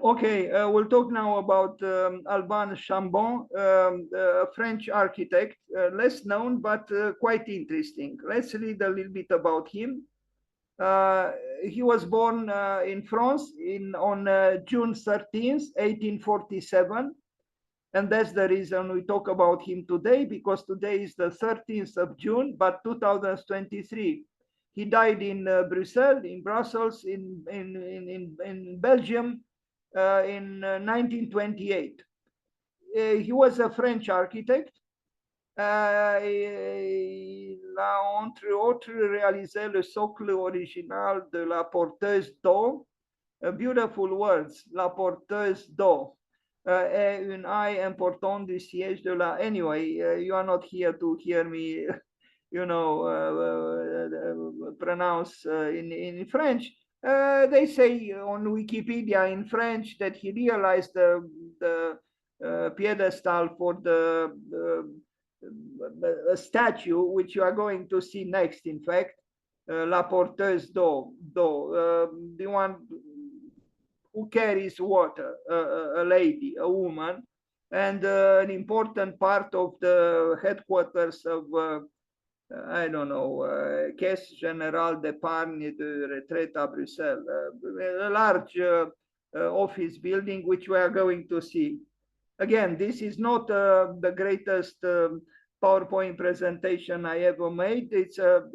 Okay, we'll talk now about Alban Chambon, a French architect, less known but quite interesting. Let's read a little bit about him. Uh, he was born in France on June 13th, 1847. And that's the reason we talk about him today, because today is the 13th of June, but 2023. He died in Brussels, in Belgium, in 1928. He was a French architect. Il a entre autres réalisé le socle original de la porteuse d'eau. Beautiful words, la porteuse d'eau. Est une eye important du siège de la. Anyway, you are not here to hear me, pronounce in French. They say on Wikipedia in French that he realized the pedestal for the statue, which you are going to see next, in fact, la porteuse d'eau, the one who carries water, a lady, a woman, and an important part of the headquarters of, I don't know, Caisse Générale d'Épargne de Retraite à Bruxelles, a large office building, which we are going to see. Again, this is not the greatest PowerPoint presentation I ever made. It's a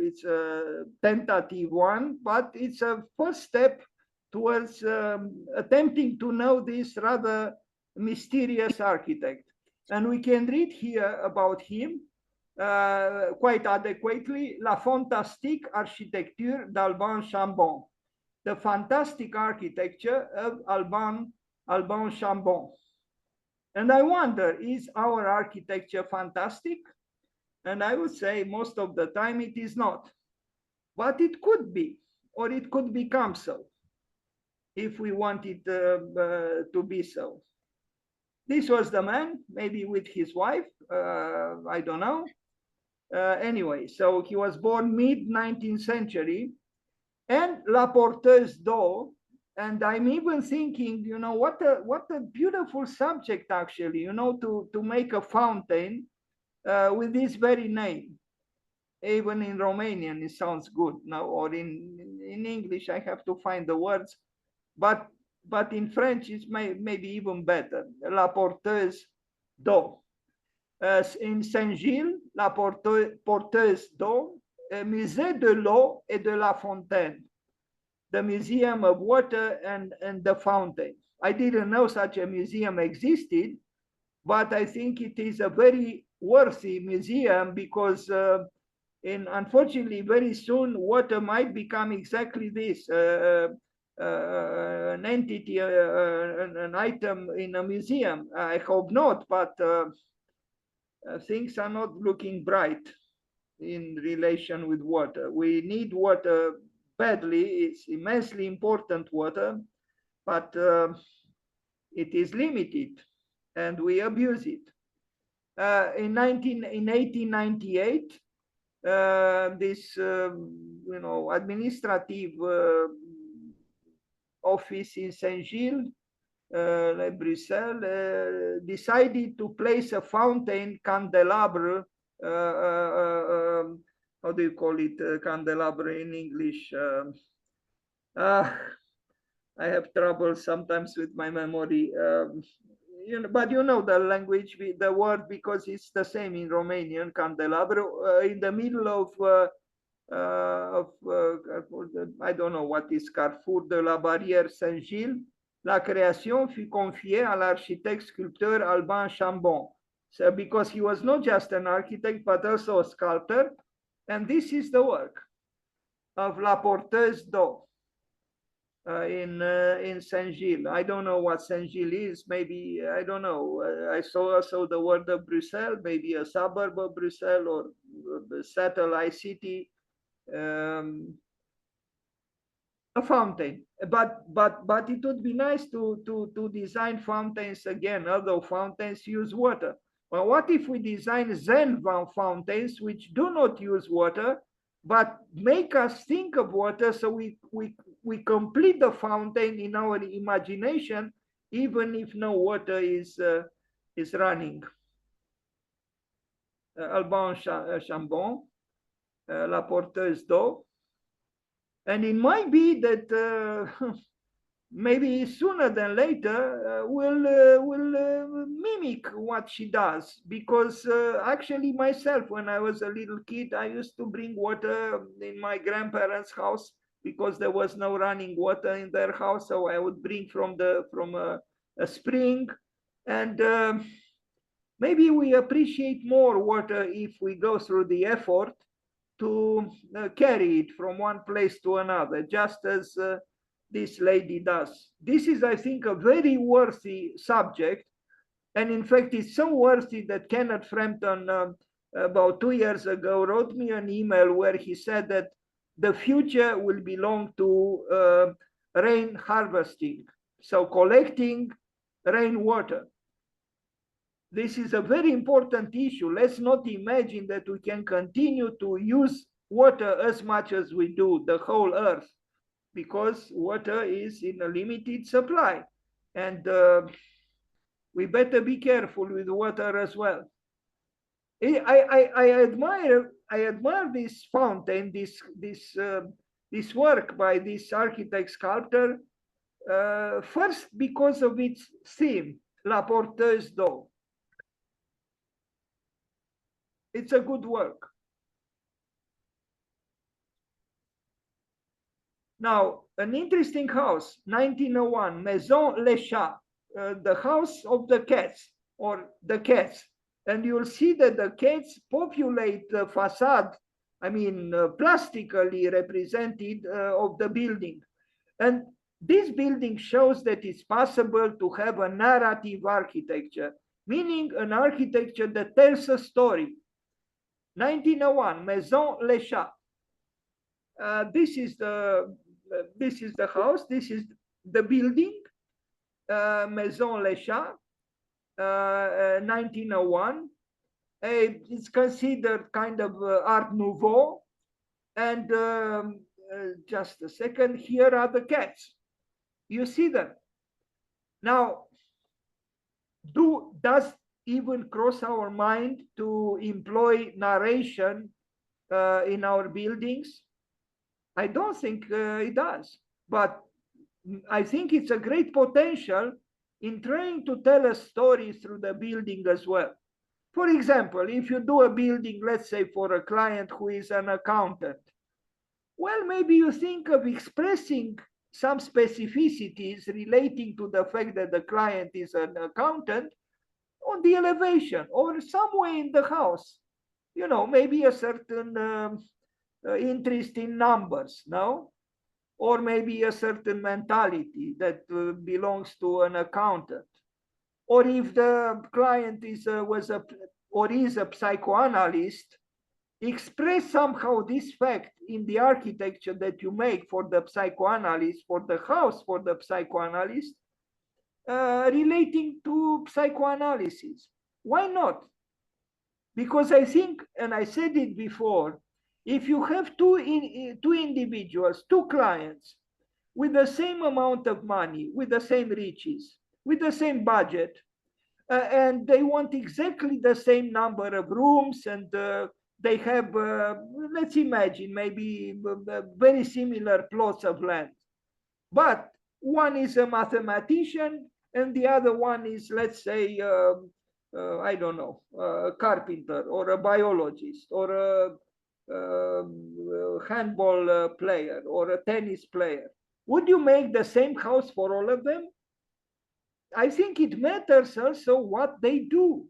tentative one, but it's a first step towards attempting to know this rather mysterious architect. And we can read here about him quite adequately, La fantastique architecture d'Alban Chambon, the fantastic architecture of Alban Chambon. And I wonder, is our architecture fantastic? And I would say most of the time it is not. But it could be, or it could become so, if we want it to be so. This was the man, maybe with his wife, I don't know. Anyway, so he was born mid-19th century, and La Porteuse d'Eau. And I'm even thinking, what a beautiful subject, actually, to make a fountain with this very name. Even in Romanian, it sounds good now, or in English, I have to find the words, but in French, it's maybe even better. La Porteuse d'Eau. In Saint-Gilles, La Porteuse d'Eau, Musée de l'Eau et de la Fontaine, the Museum of Water and the Fountain. I didn't know such a museum existed, but I think it is a very worthy museum, because unfortunately, very soon, water might become exactly this, an entity, an item in a museum. I hope not, but things are not looking bright in relation with water. We need water badly. It's immensely important water, but it is limited and we abuse it. In 1898, this administrative office in Saint-Gilles, Bruxelles, decided to place a fountain candelabra. How do you call it, candelabra in English? I have trouble sometimes with my memory. But the language, the word, because it's the same in Romanian, candelabra, in the middle of I don't know what is Carrefour de la Barrière Saint-Gilles. La création fut confiée à l'architecte sculpteur Alban Chambon. So because he was not just an architect, but also a sculptor. And this is the work of La Porteuse d'Eau in Saint-Gilles. I don't know what Saint-Gilles is. Maybe, I don't know. I saw also the word of Bruxelles, maybe a suburb of Bruxelles or a satellite city. A fountain, but it would be nice to design fountains again, although fountains use water. Well, what if we design Zen fountains which do not use water, but make us think of water, so we complete the fountain in our imagination, even if no water is running. Alban Chambon, la porteuse d'eau. And it might be that maybe sooner than later will mimic what she does, because actually myself, when I was a little kid, I used to bring water in my grandparents' house because there was no running water in their house, so I would bring from a spring. And maybe we appreciate more water if we go through the effort to carry it from one place to another, just as this lady does. This is, I think, a very worthy subject. And in fact, it's so worthy that Kenneth Frampton, about 2 years ago, wrote me an email where he said that the future will belong to rain harvesting, so collecting rainwater. This is a very important issue. Let's not imagine that we can continue to use water as much as we do, the whole earth, because water is in a limited supply. And we better be careful with water as well. I admire this fountain, this work by this architect sculptor, first because of its theme, La Porteuse d'Eau. It's a good work. Now, an interesting house, 1901, Maison Les Chats, the house of the cats, or the cats. And you'll see that the cats populate the facade, I mean, plastically represented of the building. And this building shows that it's possible to have a narrative architecture, meaning an architecture that tells a story. 1901, Maison Les Chats. This is the house. This is the building, Maison Les Chats, 1901. It's considered kind of Art Nouveau. And just a second, here are the cats. You see them. Now, does even cross our mind to employ narration in our buildings? I don't think it does, but I think it's a great potential in trying to tell a story through the building as well. For example, if you do a building, let's say for a client who is an accountant, well, maybe you think of expressing some specificities relating to the fact that the client is an accountant on the elevation or somewhere in the house. You know, maybe a certain interest in numbers, no? Or maybe a certain mentality that belongs to an accountant. Or if the client is a psychoanalyst, express somehow this fact in the architecture that you make for the psychoanalyst, for the house for the psychoanalyst, relating to psychoanalysis. Why not? Because I think, and I said it before, if you have two individuals, two clients, with the same amount of money, with the same riches, with the same budget, and they want exactly the same number of rooms, and they have, let's imagine, maybe very similar plots of land. But one is a mathematician, and the other one is, let's say, I don't know, a carpenter or a biologist or a handball player or a tennis player. Would you make the same house for all of them? I think it matters also what they do.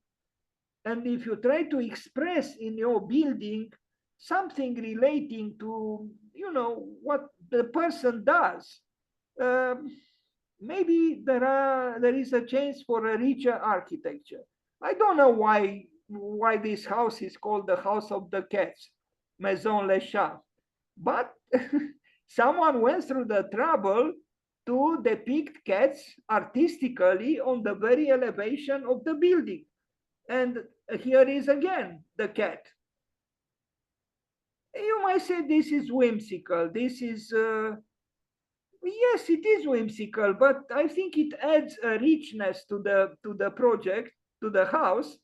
And if you try to express in your building something relating to, you know, what the person does, maybe there is a chance for a richer architecture. I don't know why this house is called the House of the Cats, Maison Les Chats, but someone went through the trouble to depict cats artistically on the very elevation of the building. And here is again the cat. You might say this is whimsical. This is Yes, it is whimsical, but I think it adds a richness to the project, to the house,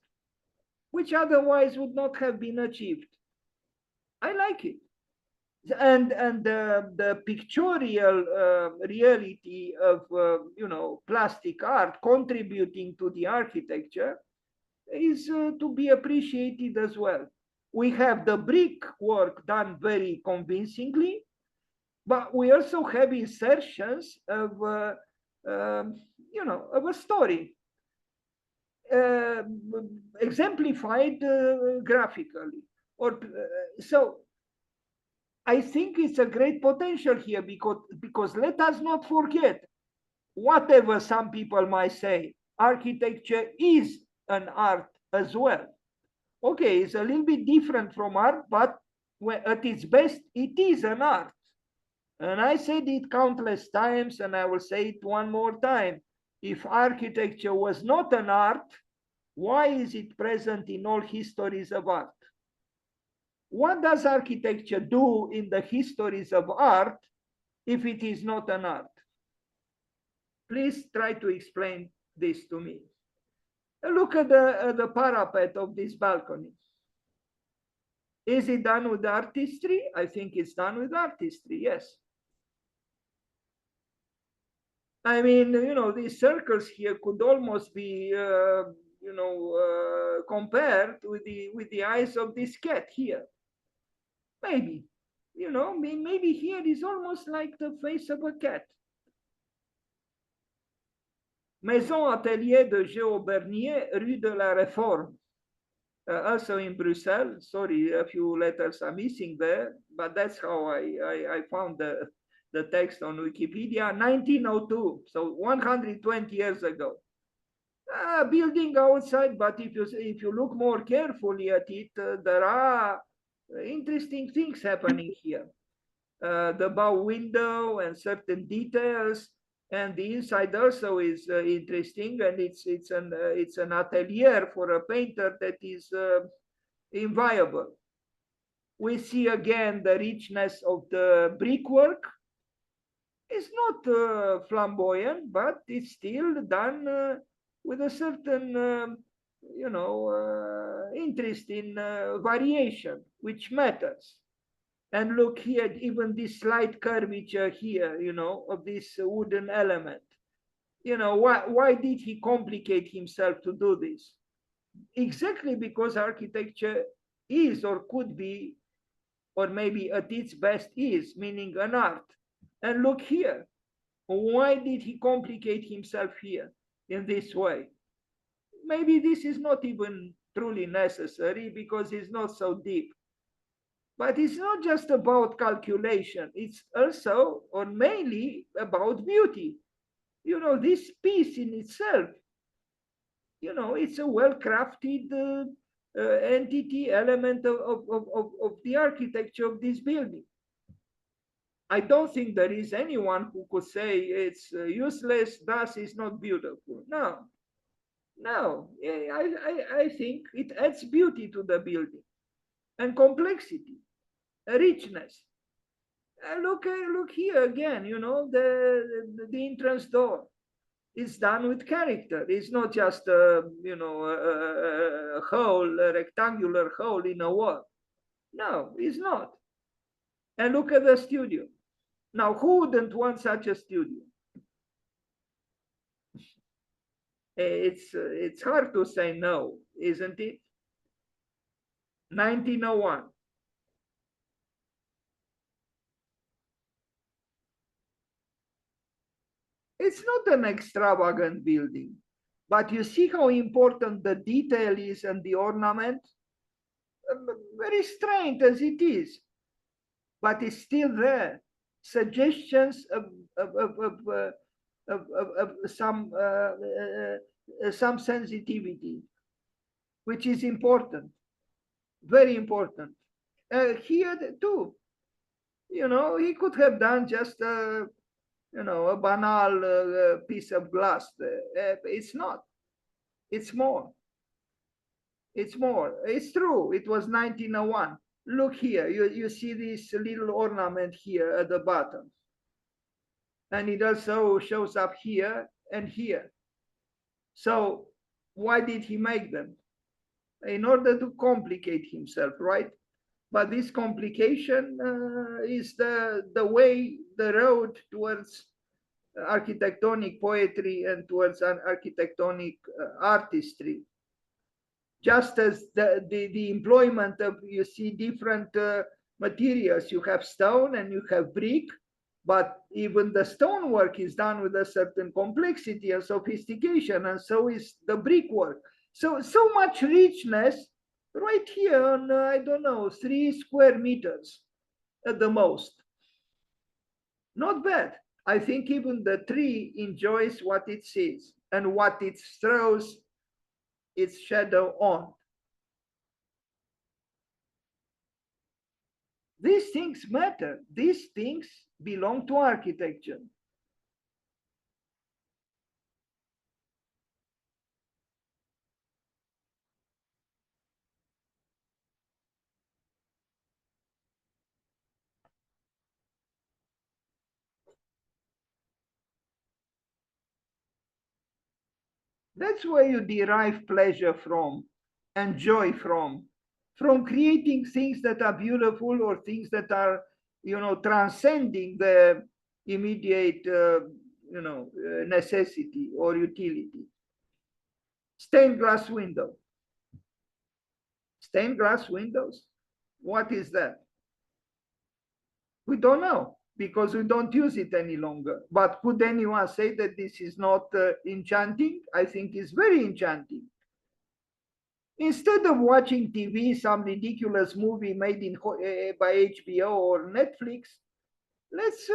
which otherwise would not have been achieved. I like it. And the pictorial reality of plastic art contributing to the architecture is to be appreciated as well. We have the brick work done very convincingly, but we also have insertions of of a story, uh, exemplified graphically. Or so I think it's a great potential here because let us not forget, whatever some people might say, architecture is an art as well. Okay, it's a little bit different from art, but at its best, it is an art. And I said it countless times, and I will say it one more time. If architecture was not an art, why is it present in all histories of art? What does architecture do in the histories of art if it is not an art? Please try to explain this to me. Look at the parapet of this balcony. Is it done with artistry? I think it's done with artistry, yes. I mean, these circles here could almost be, compared with the eyes of this cat here. Maybe, maybe here is almost like the face of a cat. Maison Atelier de Géo Bernier, Rue de la Réforme. Also in Brussels. Sorry, a few letters are missing there, but that's how I found the text on Wikipedia. 1902, so 120 years ago. Building outside, but if you look more carefully at it, there are interesting things happening here. The bow window and certain details, and the inside also is interesting, and it's an atelier for a painter that is inviolable. We see again the richness of the brickwork. It's not flamboyant, but it's still done with a certain interest in variation, which matters. And look here, even this slight curvature here, of this wooden element. Why did he complicate himself to do this? Exactly because architecture is or could be, or maybe at its best is, meaning an art. And look here, why did he complicate himself here in this way? Maybe this is not even truly necessary because it's not so deep. But it's not just about calculation. It's also, or mainly, about beauty. This piece in itself, it's a well-crafted entity, element of the architecture of this building. I don't think there is anyone who could say it's useless, thus it's not beautiful. No. I think it adds beauty to the building and complexity, richness. Look here again, the entrance door. It's done with character. It's not just a hole, a rectangular hole in a wall. No, it's not. And look at the studio. Now, who wouldn't want such a studio? It's hard to say no, isn't it? 1901. It's not an extravagant building, but you see how important the detail is and the ornament? Very strange as it is, but it's still there. Suggestions of some sensitivity, which is important, very important. Here too, he could have done just a banal piece of glass. It's not. It's more. It's more. It's true. It was 1901. Look here. You see this little ornament here at the bottom. and it also shows up here and here. So why did he make them? In order to complicate himself, right? But this complication is the way, the road towards architectonic poetry and towards an architectonic artistry. Just as the employment of, you see, different materials. You have stone and you have brick, but even the stonework is done with a certain complexity and sophistication, and so is the brickwork. So much richness right here on, I don't know, 3 square meters at the most. Not bad. I think even the tree enjoys what it sees and what it throws its shadow on. These things matter. These things belong to architecture. That's where you derive pleasure from and joy from creating things that are beautiful or things that are, transcending the immediate, necessity or utility. Stained glass window. Stained glass windows. What is that? We don't know because we don't use it any longer. But could anyone say that this is not enchanting? I think it's very enchanting. Instead of watching TV, some ridiculous movie made by HBO or Netflix, let's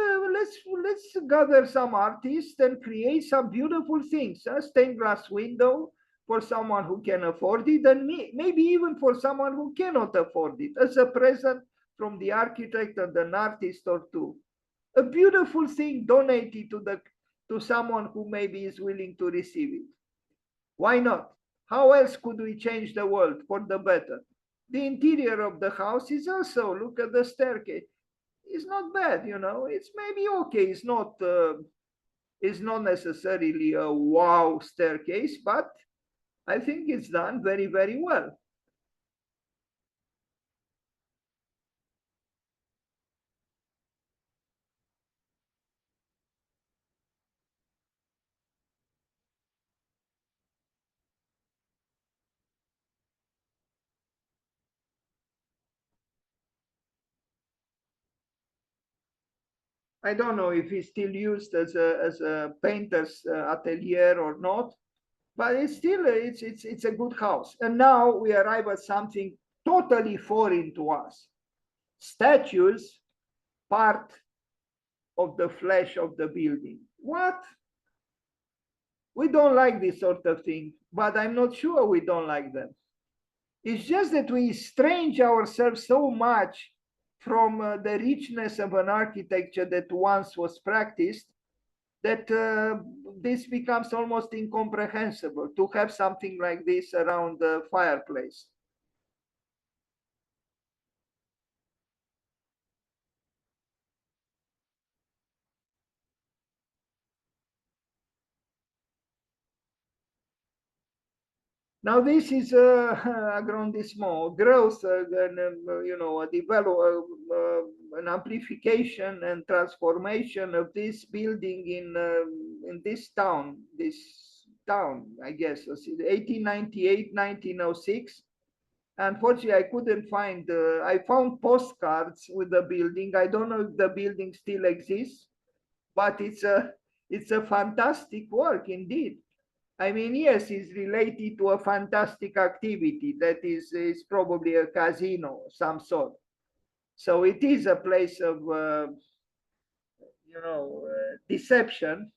gather some artists and create some beautiful things. A stained glass window for someone who can afford it, and maybe even for someone who cannot afford it, as a present from the architect and an artist or two. A beautiful thing donated to someone who maybe is willing to receive it. Why not? How else could we change the world for the better? The interior of the house is also, look at the staircase. It's not bad, It's maybe okay. It's not necessarily a wow staircase, but I think it's done very, very well. I don't know if it's still used as a painter's atelier or not, but it's a good house. And now we arrive at something totally foreign to us. Statues, part of the flesh of the building. What? We don't like this sort of thing, but I'm not sure we don't like them. It's just that we estrange ourselves so much from the richness of an architecture that once was practiced that this becomes almost incomprehensible to have something like this around the fireplace. Now this is agrandissement, growth, and a an amplification and transformation of this building in this town, I guess, 1898, 1906. Unfortunately, I couldn't find. I found postcards with the building. I don't know if the building still exists, but it's a fantastic work indeed. I mean, yes, it's related to a fantastic activity that is probably a casino of some sort. So it is a place of, deception,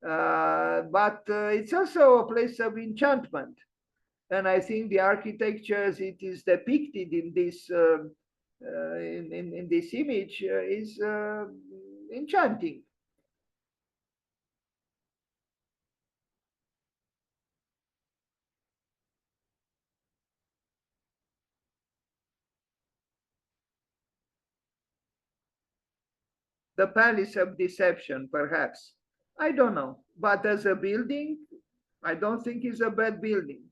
but it's also a place of enchantment. And I think the architecture, as it is depicted in this image, is enchanting. The Palace of Deception, perhaps. I don't know. But as a building, I don't think it's a bad building.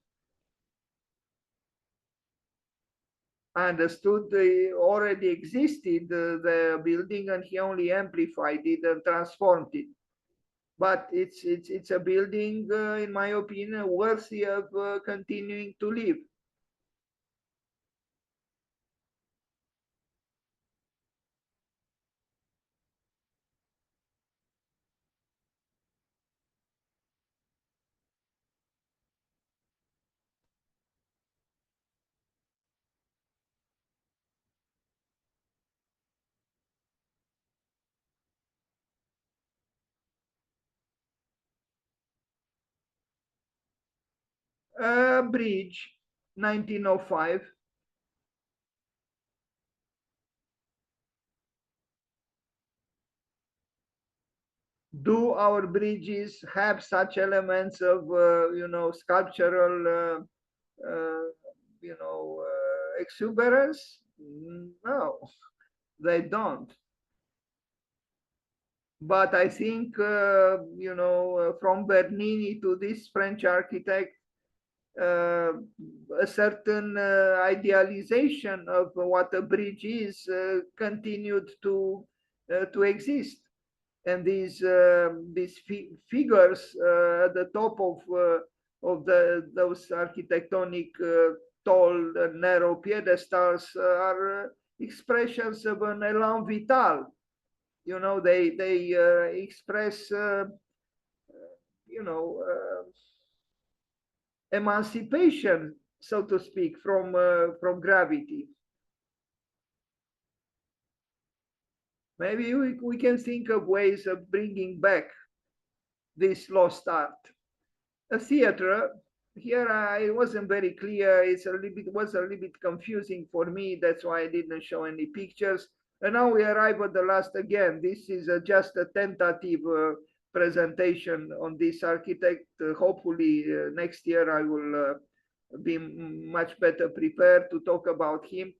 I understood already existed the building, and he only amplified it and transformed it. But it's a building, in my opinion, worthy of continuing to live. Bridge, 1905. Do our bridges have such elements of, sculptural, exuberance? No, they don't. But I think, from Bernini to this French architect, uh, a certain idealization of what a bridge is continued to exist. And these figures at the top of those architectonic tall narrow pedestals are expressions of an élan vital. They express emancipation, so to speak, from gravity. Maybe we can think of ways of bringing back this lost art. A theater, here I wasn't very clear. Was a little bit confusing for me. That's why I didn't show any pictures. And now we arrive at the last again. This is just a tentative presentation on this architect. Hopefully next year I will be much better prepared to talk about him.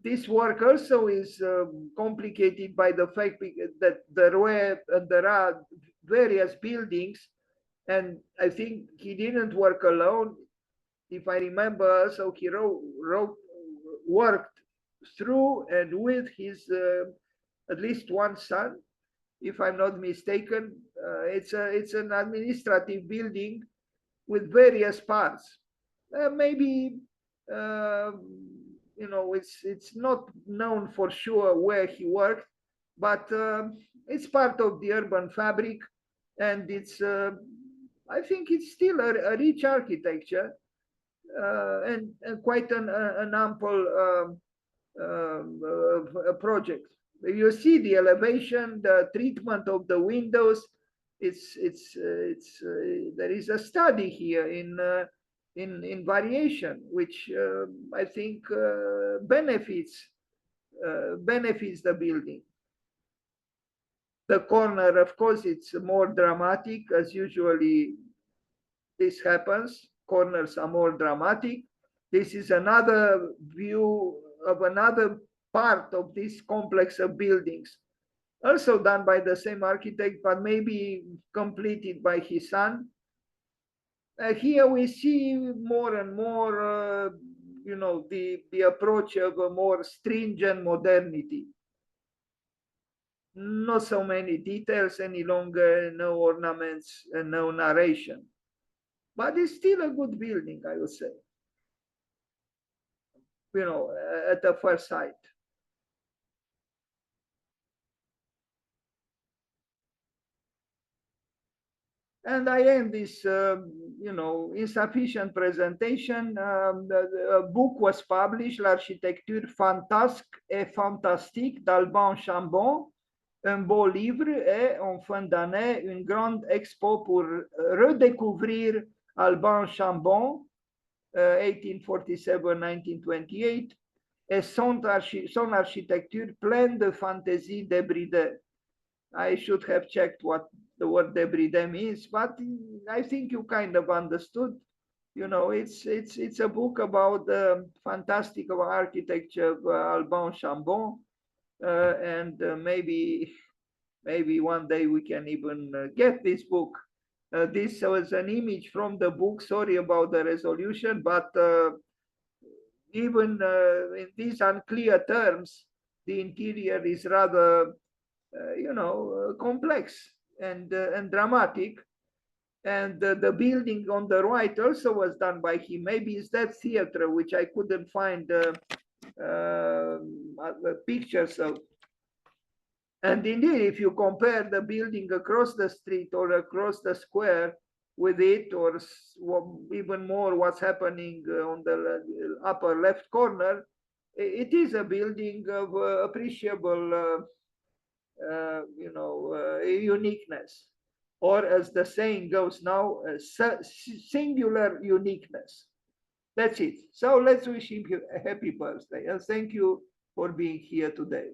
This work also is complicated by the fact that there are various buildings, and I think he didn't work alone. If I remember, so he worked through and with his at least one son, if I'm not mistaken. It's an administrative building with various parts. Maybe it's not known for sure where he worked, but it's part of the urban fabric, and it's I think it's still a rich architecture, and quite an ample project. You see the elevation, the treatment of the windows. There is a study here in variation, which I think benefits the building. The corner, of course, it's more dramatic, as usually this happens. Corners are more dramatic. This is another view of another part of this complex of buildings, also done by the same architect, but maybe completed by his son. Here we see more and more, the approach of a more stringent modernity. Not so many details any longer, no ornaments, and no narration. But it's still a good building, I would say, at the first sight. And I end this, insufficient presentation. The book was published, L'Architecture fantasque et fantastique d'Alban Chambon, un beau livre, et en fin d'année, une grande expo pour redécouvrir Alban Chambon, 1847-1928, et son architecture pleine de fantaisie débridée. I should have checked what the word débridé means, but I think you kind of understood. It's a book about the fantastic architecture of Alban Chambon, and maybe Maybe one day we can even get this book. This was an image from the book. Sorry about the resolution, but even in these unclear terms, the interior is rather, complex and dramatic. And the building on the right also was done by him. Maybe it's that theater which I couldn't find pictures of. And indeed, if you compare the building across the street or across the square with it, or even more what's happening on the upper left corner, it is a building of appreciable, uniqueness, or as the saying goes now, singular uniqueness. That's it. So let's wish him a happy birthday, and thank you for being here today.